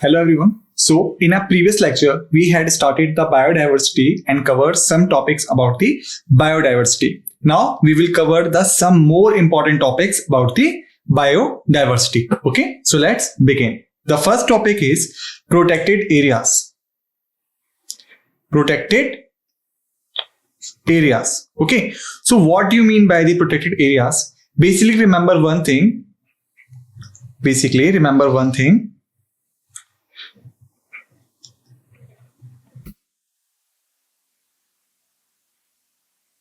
Hello everyone. So in our previous lecture, we had started the biodiversity and covered some topics about the biodiversity. Now we will cover some more important topics about the biodiversity. Okay, so let's begin. The first topic is protected areas. Protected areas. Okay, so what do you mean by the protected areas? Basically remember one thing.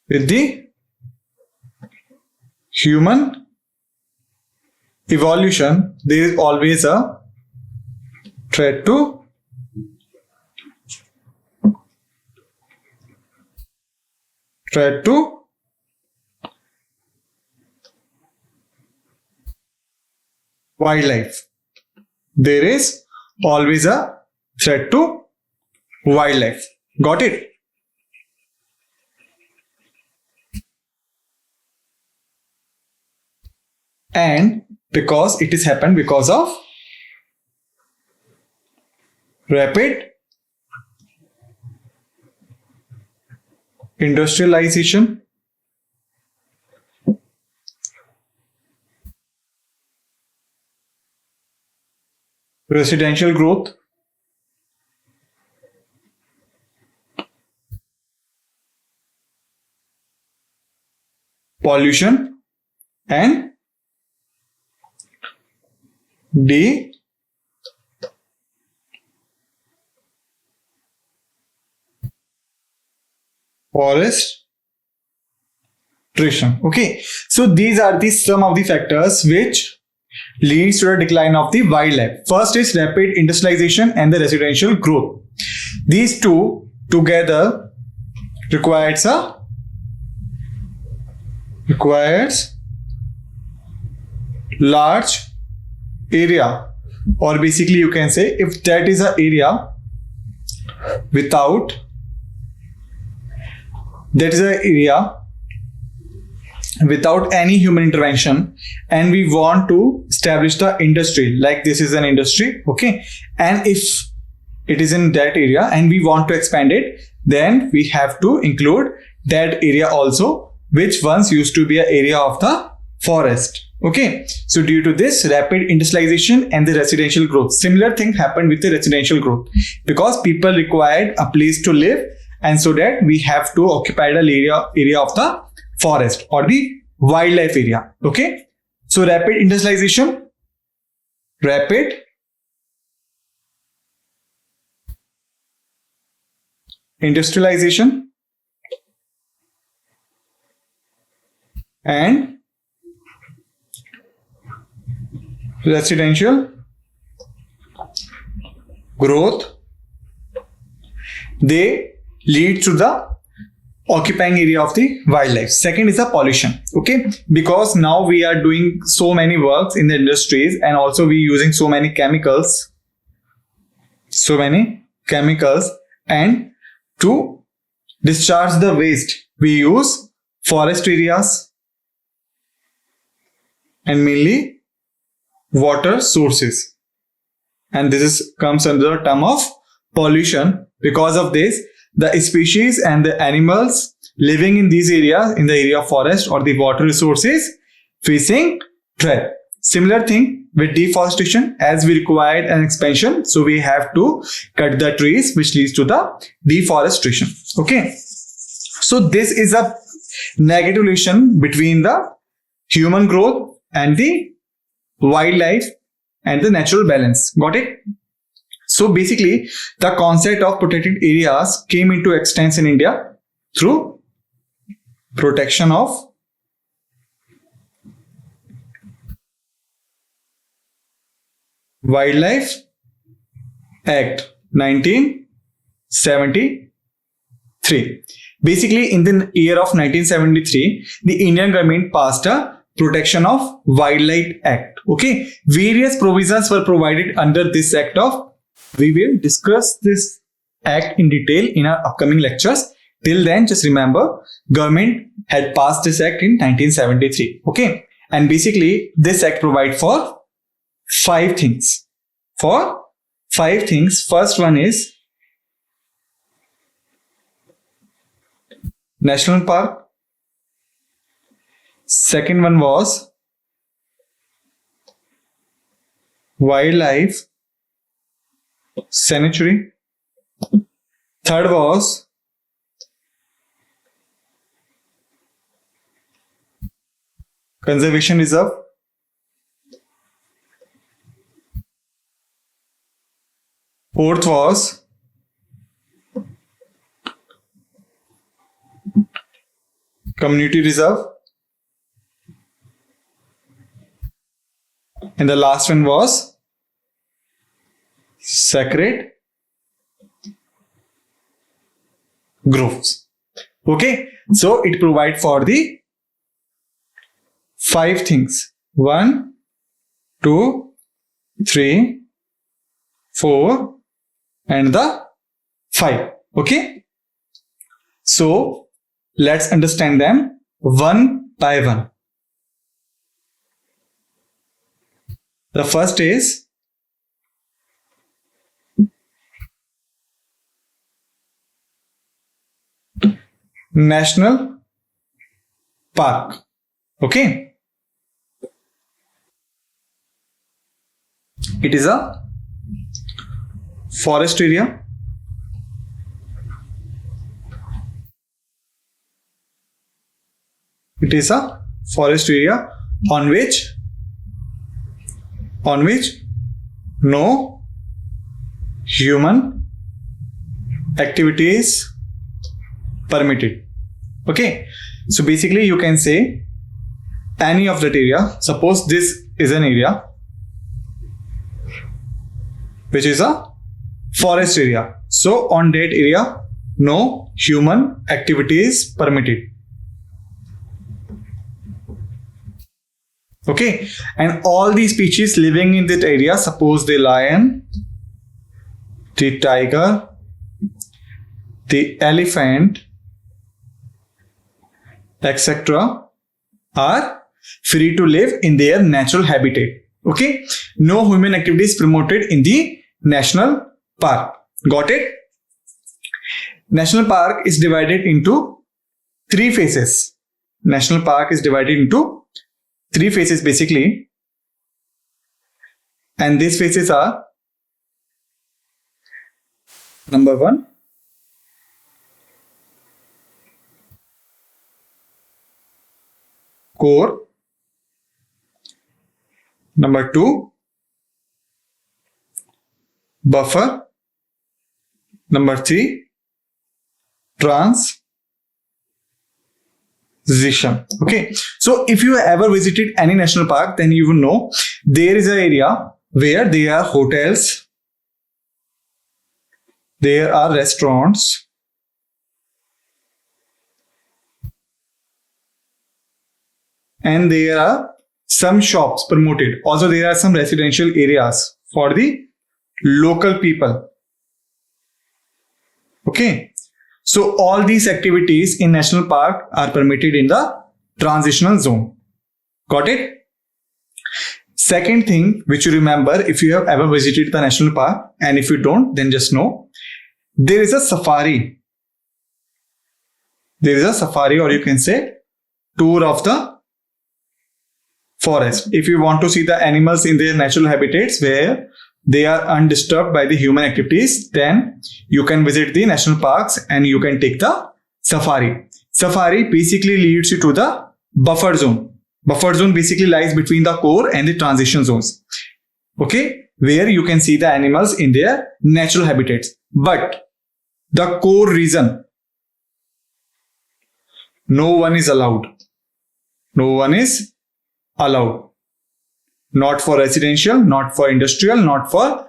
With the human evolution, there is always a threat to wildlife. There is always a threat to wildlife. Got it? And because it is happened because of rapid industrialization, residential growth, pollution, and deforestation. Okay, so these are some of the factors which leads to the decline of the wildlife. First is rapid industrialization and the residential growth. These two together requires large area, or basically you can say if that is an area without any human intervention, and we want to establish the industry, like this is an industry, okay, and if it is in that area and we want to expand it, then we have to include that area also, which once used to be an area of the forest. Okay, so due to this rapid industrialization and the residential growth, similar thing happened with the residential growth, because people required a place to live, and so that we have to occupy the area of the forest or the wildlife area. Okay, so rapid industrialization, and residential growth, they lead to the occupying area of the wildlife. Second is the pollution. Okay, because now we are doing so many works in the industries, and also we using so many chemicals, and to discharge the waste we use forest areas and mainly water sources, and this comes under the term of pollution. Because of this, the species and the animals living in these areas, in the area of forest or the water resources, facing threat. Similar thing with deforestation, as we required an expansion, so we have to cut the trees, which leads to the deforestation. Okay, so this is a negative relation between the human growth and the wildlife and the natural balance. Got it? So basically the concept of protected areas came into existence in India through protection of Wildlife Act 1973. Basically in the year of 1973, the Indian government passed a Protection of Wildlife Act. Okay, various provisions were provided under this act of. We will discuss this act in detail in our upcoming lectures. Till then, just remember, government had passed this act in 1973. Okay, and basically this act provides for five things. 5 things. First one is national park. Second one was wildlife sanctuary. Third was conservation reserve. Fourth was community reserve. And the last one was sacred groves. Okay, so it provides for the 5 things. 1, 2, 3, 4 and the 5. Okay, so let's understand them one by one. The first is national park. Okay, it is a forest area. It is a forest area on which no human activity is permitted. Okay, so basically you can say any of that area. Suppose this is an area which is a forest area. So on that area, no human activity is permitted. Okay, and all these species living in that area, suppose the lion, the tiger, the elephant, etc., are free to live in their natural habitat. Okay, no human activity is promoted in the national park. Got it? National park is divided into 3 phases. National park is divided into 3 phases basically, and these phases are: number 1, core; number 2, buffer; number 3, transition. Okay, so if you ever visited any national park, then you will know there is an area where there are hotels, there are restaurants, and there are some shops promoted. Also, there are some residential areas for the local people. Okay, so all these activities in national park are permitted in the transitional zone. Got it? Second thing which you remember if you have ever visited the national park, and if you don't, then just know there is a safari. There is a safari, or you can say tour of the forest. If you want to see the animals in their natural habitats where they are undisturbed by the human activities, then you can visit the national parks and you can take the safari. Safari basically leads you to the buffer zone. Buffer zone basically lies between the core and the transition zones. Okay, where you can see the animals in their natural habitats. But the core region, no one is allowed. No one is allowed. Not for residential, not for industrial, not for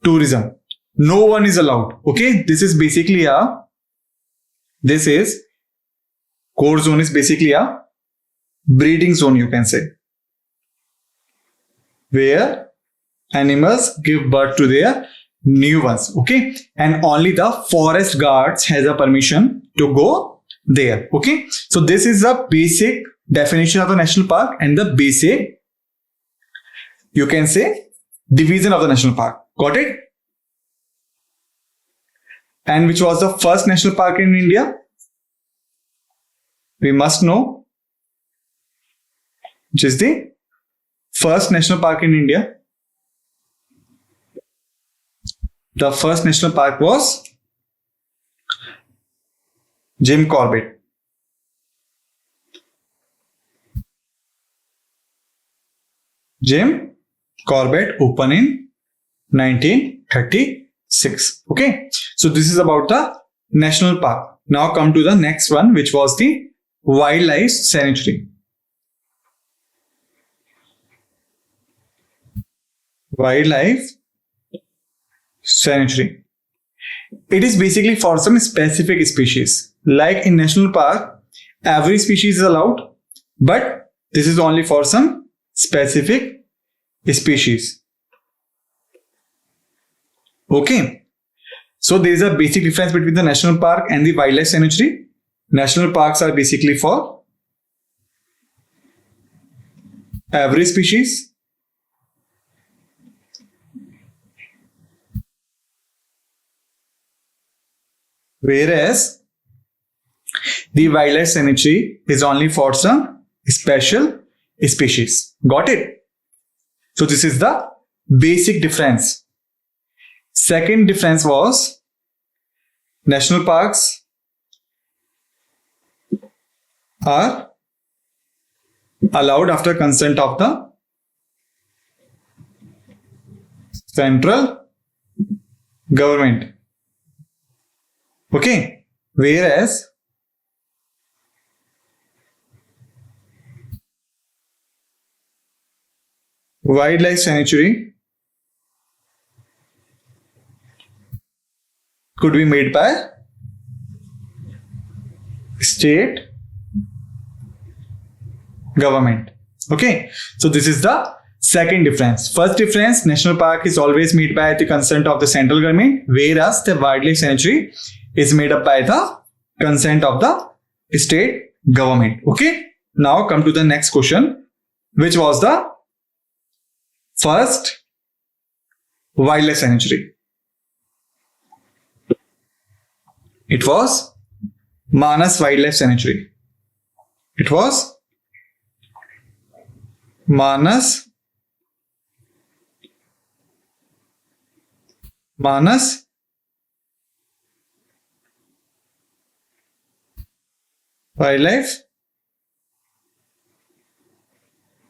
tourism. No one is allowed. Okay, this is basically core zone is basically a breeding zone, you can say, where animals give birth to their new ones. Okay, and only the forest guards has a permission to go there. Okay, so this is the basic definition of the national park and the basic, you can say, division of the national park. Got it? And which was the first national park in India? We must know which is the first national park in India. The first national park was Jim Corbett. Jim Corbett opened in 1936. Okay, so this is about the national park. Now come to the next one, which was the wildlife sanctuary. Wildlife sanctuary. It is basically for some specific species. Like in national park, every species is allowed, but this is only for some specific species. Okay. So there is a basic difference between the national park and the wildlife sanctuary. National parks are basically for every species. Whereas the wildlife sanctuary is only for some special species. Got it? So this is the basic difference. Second difference was national parks are allowed after consent of the central government. Okay, whereas wildlife sanctuary could be made by state government. Okay, so this is the second difference. First difference, national park is always made by the consent of the central government, whereas the wildlife sanctuary is made up by the consent of the state government. Okay, now come to the next question, which was the first wildlife sanctuary. It was Manas Wildlife Sanctuary. It was Manas Wildlife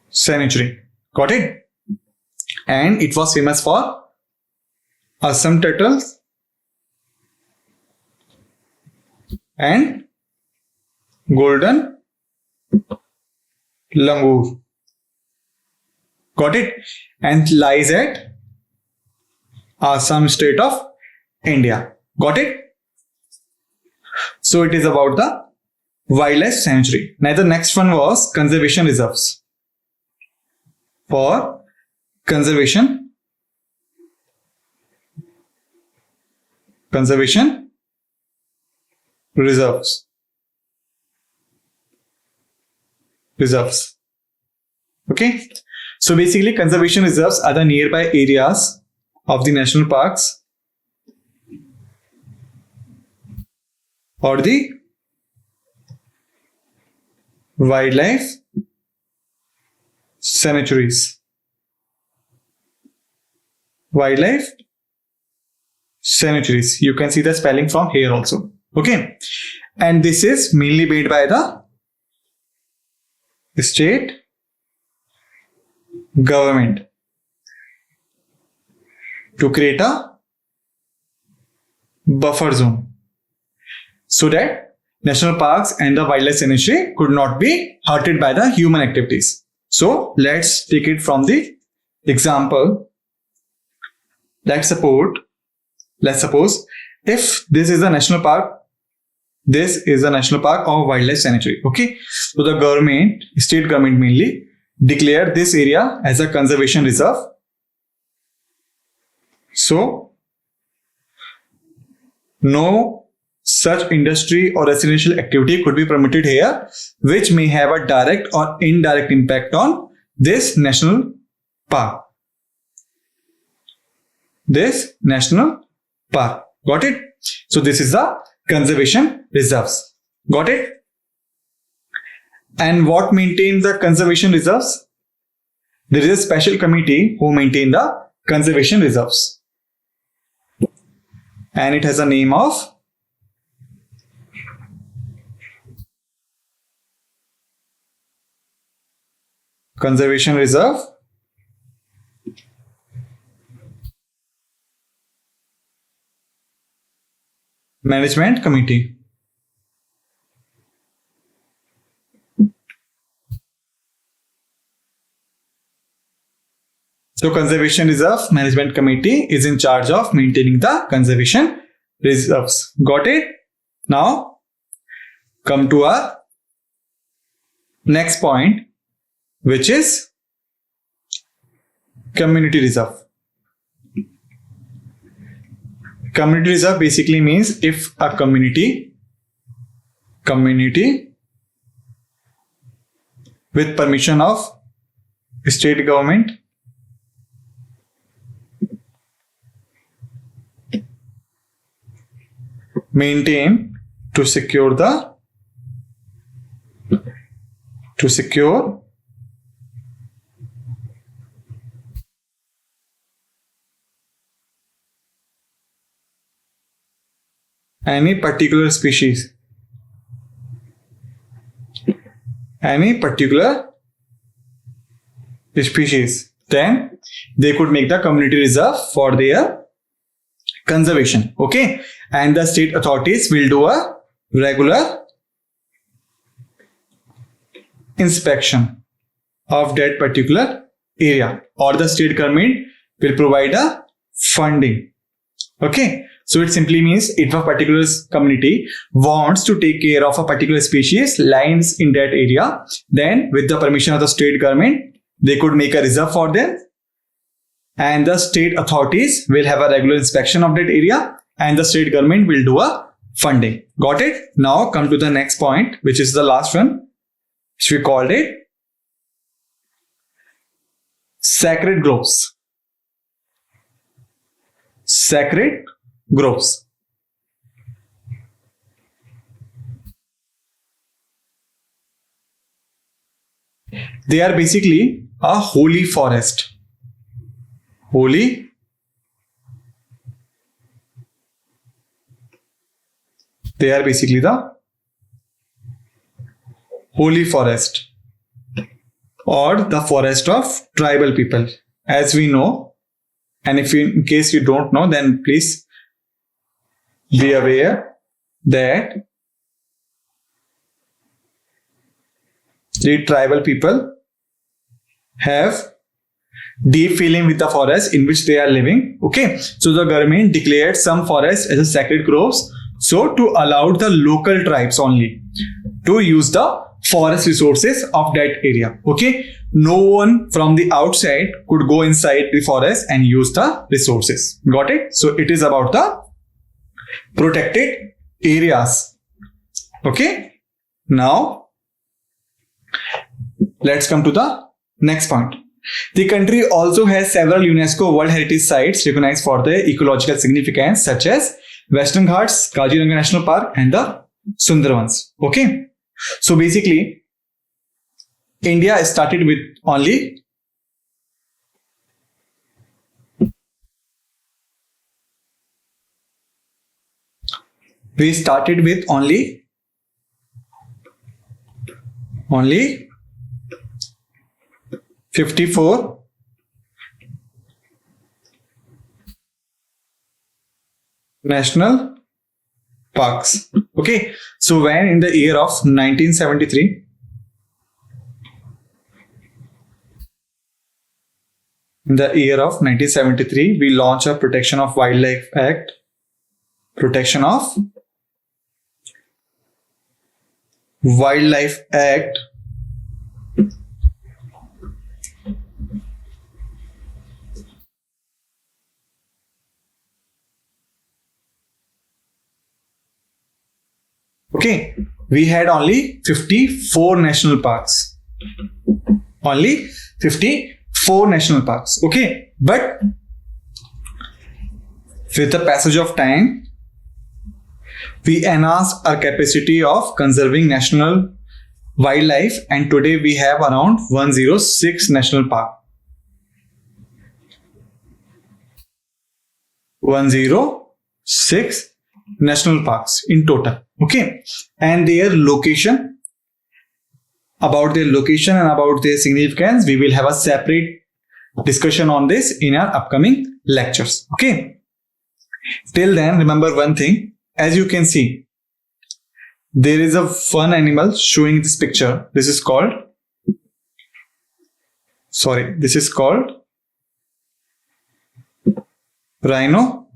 Sanctuary. Got it? And it was famous for Assam turtles and golden langur. Got it? And lies at Assam state of India. Got it? So it is about the wildlife sanctuary. Now the next one was conservation reserves. For conservation reserves. Okay. So basically conservation reserves are the nearby areas of the national parks or the wildlife sanctuaries. Wildlife sanctuaries. You can see the spelling from here also. Okay. And this is mainly made by the state government to create a buffer zone so that national parks and the wildlife sanctuary could not be hurted by the human activities. So let's take it from the example. Let's suppose if this is a national park, this is a national park or wildlife sanctuary. Okay, so the government, state government mainly, declared this area as a conservation reserve. So no such industry or residential activity could be permitted here, which may have a direct or indirect impact on this national park. Got it? So this is the conservation reserves. Got it? And what maintains the conservation reserves? There is a special committee who maintain the conservation reserves. And it has a name of Conservation Reserve Management Committee. So Conservation Reserve Management Committee is in charge of maintaining the conservation reserves. Got it? Now come to our next point, which is community reserve. Community reserve basically means if a community with permission of state government maintain to secure any particular species, then they could make the community reserve for their conservation. Okay, and the state authorities will do a regular inspection of that particular area, or the state government will provide a funding. Okay, so it simply means if a particular community wants to take care of a particular species lies in that area, then with the permission of the state government, they could make a reserve for them, and the state authorities will have a regular inspection of that area, and the state government will do a funding. Got it? Now come to the next point, which is the last one, which we called it sacred groves. Sacred groves. They are basically a holy forest. They are basically the holy forest, or the forest of tribal people, as we know. And if in case you don't know, then please be aware that the tribal people have deep feeling with the forest in which they are living. Okay, so the government declared some forests as a sacred groves, so to allow the local tribes only to use the forest resources of that area. Okay, no one from the outside could go inside the forest and use the resources. Got it? So it is about the protected areas. Okay, now let's come to the next point. The country also has several UNESCO World Heritage Sites recognized for their ecological significance, such as Western Ghats, Kaziranga National Park, and the Sundarbans. Okay, so basically, India started with only only 54 national parks. Okay, so when in the year of 1973, we launched a Protection of Wildlife Act. Protection of Wildlife Act. Okay, we had only 54 national parks. Only 54 national parks. Okay, but with the passage of time, We enhanced our capacity of conserving national wildlife, and today we have around 106 national park. 106 national parks in total. Okay, and their location, about their location and about their significance, we will have a separate discussion on this in our upcoming lectures. Okay, till then, remember one thing. As you can see, there is a fun animal showing this picture. This is called rhinoceros.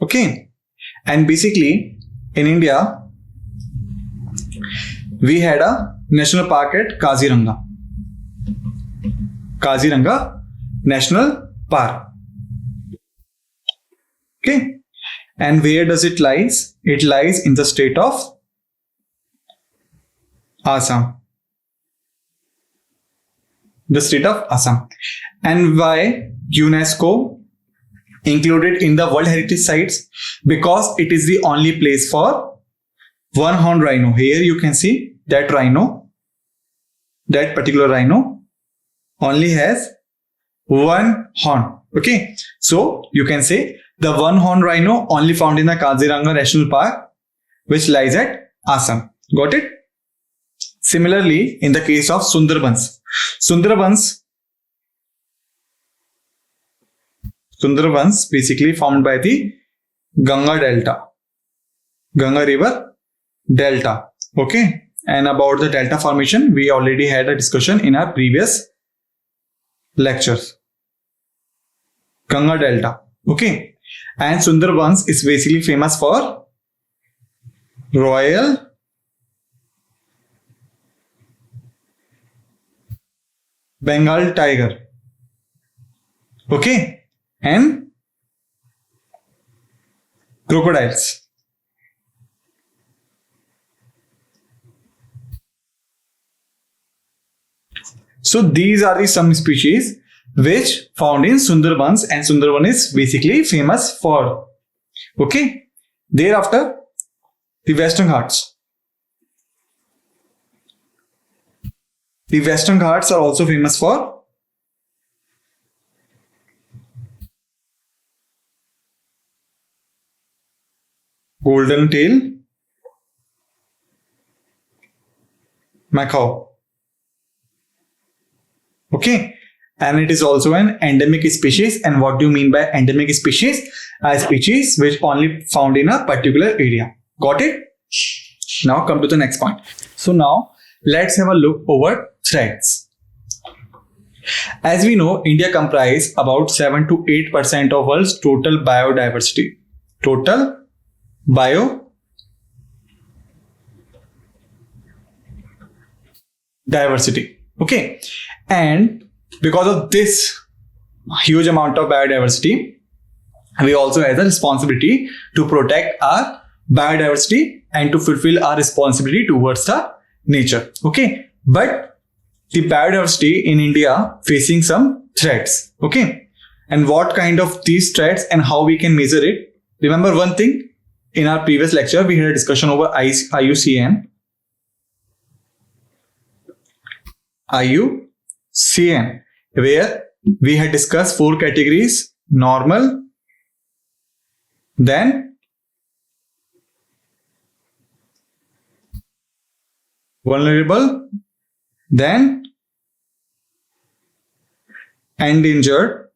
Okay, and basically in India we had a national park at Kaziranga National Park. Okay, and where does it lies? It lies in the state of Assam. The state of Assam. And why UNESCO included in the World Heritage Sites? Because it is the only place for one-horned rhino. Here you can see that rhino, that particular rhino only has one horn. Okay, so you can say the one-horned rhino only found in the Kaziranga National Park, which lies at Assam. Got it? Similarly, in the case of Sundarbans basically formed by the Ganga River Delta. Okay, and about the delta formation, we already had a discussion in our previous lectures. Ganga Delta. Okay, and Sundarbans is basically famous for Royal Bengal tiger. Okay, and crocodiles. So these are the some species which found in Sundarbans, and Sundarban is basically famous for. Okay, thereafter the Western Ghats. The Western Ghats are also famous for golden tail macaw. Okay, and it is also an endemic species. And what do you mean by endemic species? A species which only found in a particular area. Got it? Now come to the next point. So now let's have a look over threats. As we know, India comprises about 7 to 8% of world's total biodiversity. Total biodiversity. Okay, and because of this huge amount of biodiversity, we also have the responsibility to protect our biodiversity and to fulfill our responsibility towards the nature. Okay, but the biodiversity in India facing some threats. Okay, and what kind of these threats and how we can measure it? Remember one thing, in our previous lecture we had a discussion over IUCN, where we had discussed 4 categories: normal, then vulnerable, then endangered,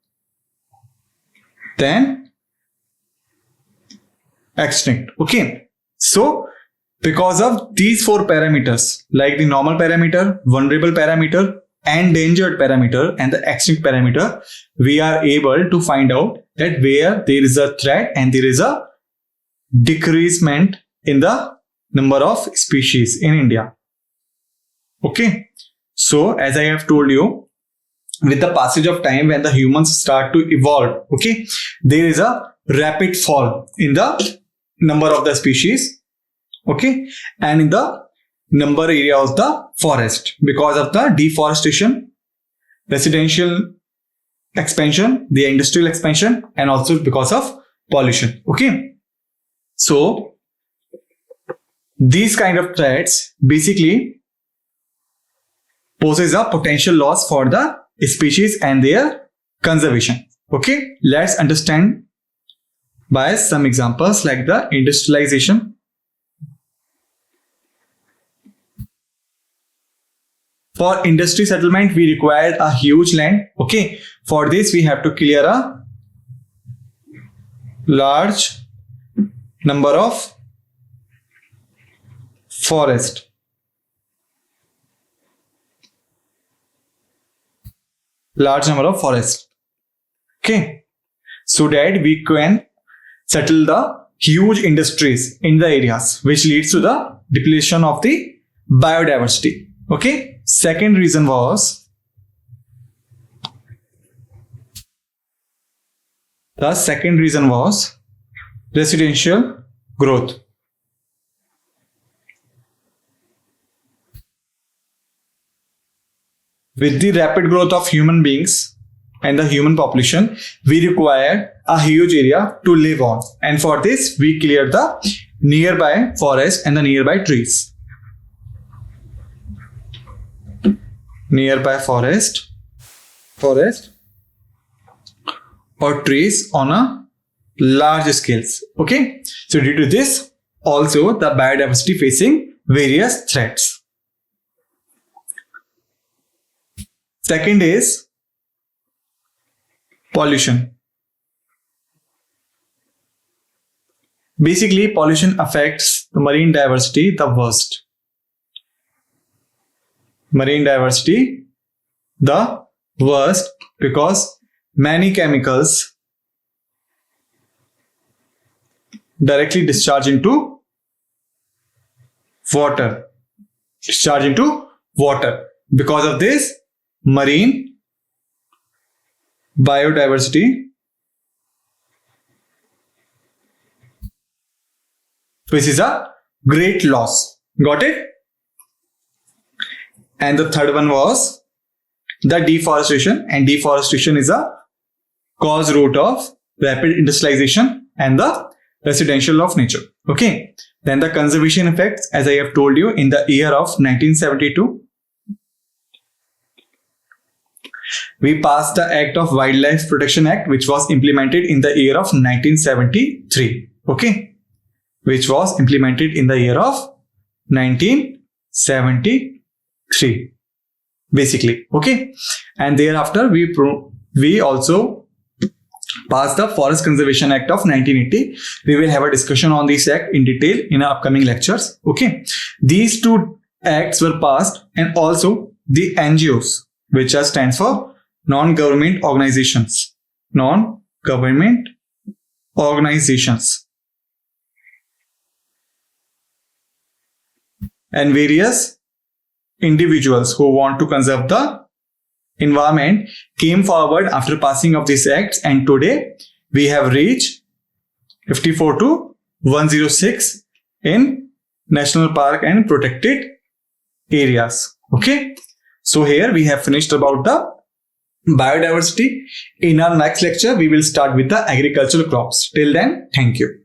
then extinct. Okay, so because of these 4 parameters, like the normal parameter, vulnerable parameter, endangered parameter, and the extinct parameter, we are able to find out that where there is a threat and there is a decreasement in the number of species in India. Okay, so as I have told you, with the passage of time, when the humans start to evolve, okay, there is a rapid fall in the number of the species. Okay, and in the number area of the forest because of the deforestation, residential expansion, the industrial expansion, and also because of pollution. Okay. So these kind of threats basically poses a potential loss for the species and their conservation. Okay. Let's understand by some examples like the industrialization. For industry settlement, we require a huge land. Okay. For this, we have to clear a large number of forest. Large number of forest. Okay. So that we can settle the huge industries in the areas, which leads to the depletion of the biodiversity. Okay. Second reason was residential growth. With the rapid growth of human beings and the human population, we require a huge area to live on. And for this, we clear the nearby forest and the nearby trees. Nearby forest or trees on a large scales. Okay. So due to this, also the biodiversity facing various threats. Second is pollution. Basically, pollution affects the marine diversity the worst. Marine diversity the worst because many chemicals directly discharge into water. Because of this, marine biodiversity faces a great loss. Got it? And the third one was the deforestation, and deforestation is a cause root of rapid industrialization and the residential of nature. Okay. Then the conservation effects, as I have told you, in the year of 1972, we passed the Act of Wildlife Protection Act, which was implemented in the year of 1973. Okay. Which was implemented in the year of 1973. Basically. Okay. And thereafter, we also passed the Forest Conservation Act of 1980. We will have a discussion on this act in detail in our upcoming lectures. Okay. These two acts were passed, and also the NGOs, which stands for non-government organizations. Non-government organizations. And various individuals who want to conserve the environment came forward after passing of these acts, and today we have reached 54 to 106 in national park and protected areas. Okay. So here we have finished about the biodiversity. In our next lecture, we will start with the agricultural crops. Till then, thank you.